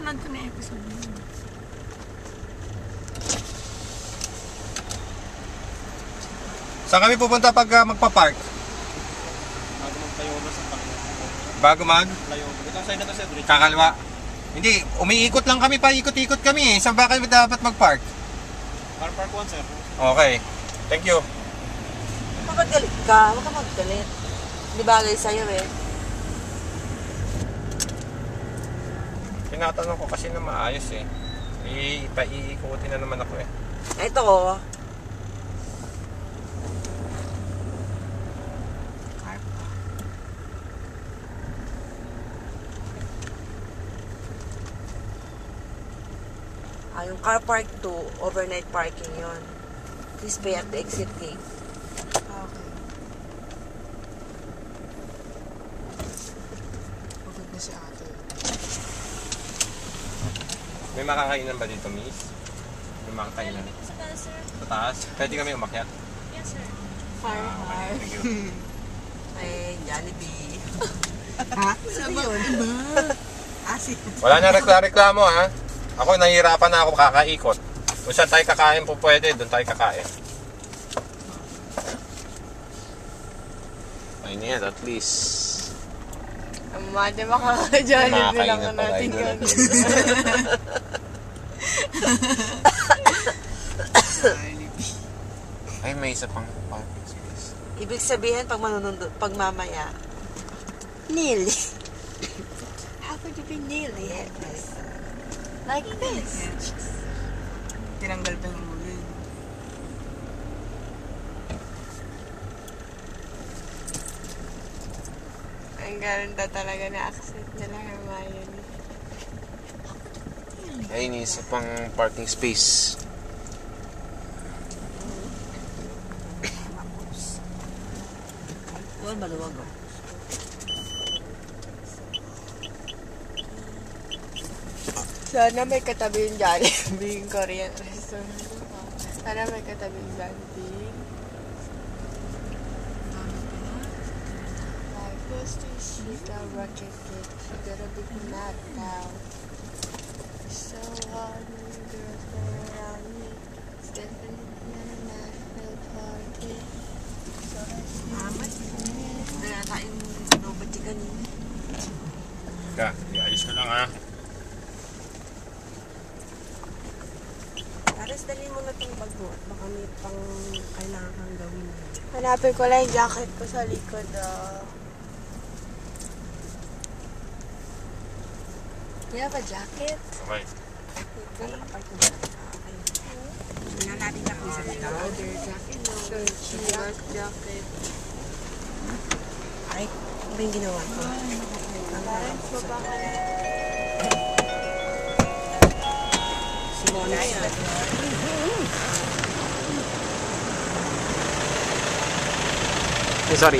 napanood ko na episode yun. Saan kami pupunta pag magpa-park? Bago mag-flyover sa Panginoon. Bago mag? Flyover. Ito ang side na to, sir. Kakaliwa. Hindi, umiikot lang kami pa, ikot-ikot kami eh. Saan ba kayo dapat mag-park? Car park 1, sir. Okay. Thank you. Magagalit ka, huwag ka magagalit. Di bagay sa'yo eh. Tinatanong ko kasi na maayos eh. Iikutin na naman ako eh. Ito oh. Yung car park 2, overnight parking yon. Please pay at the exit gate. Okay. Pagod na si ate. May makakainan ba dito, miss? May makakainan. Sa taas, sir. Sa taas? Pwede kami umakyat? Yes, sir. Fire hard. Thank you. Ay, Jollibee. Ha? Sabi yun? Asin. Wala na reklamo ha. Ako nahihirapan na ako kakaikot. Kung saan tayo kakain po pwede, doon tayo kakain. Ayun yan, at least. Ama, di ba kaka-Jollibee lang na natin yun? Ay, may isa pang parking space. Ibig sabihin, pag pag mamaya, nearly. How could you be nearly headless? Like this. Tinanggal pa yung ulo yun. Ang ganda talaga na accent nila, Hermione. Ayun, isa pang parking space. Doon, maluwag oh. Sana may katabi yung Jollibee, yung Korean restaurant. Sana may katabi yung Jollibee. Like this to shoot a rocket kid. You gotta be mad now. So hard when the girls go around me. It's definitely not the party. So Amat. Nalata yung robot kanina. Ka, iayos ko lang ha. Pares, dali mo na itong bag mo. Baka may pang kailangan kang gawin. hanapin ko lang yung jacket ko sa likod. You have a jacket? Okay. Nakapark mo ba? Okay. Tingnan natin na kung sa likod. Other jacket? No. Black jacket. Ay, ano yung ginawa ko? Parents mo ba ka? Simona. Sorry.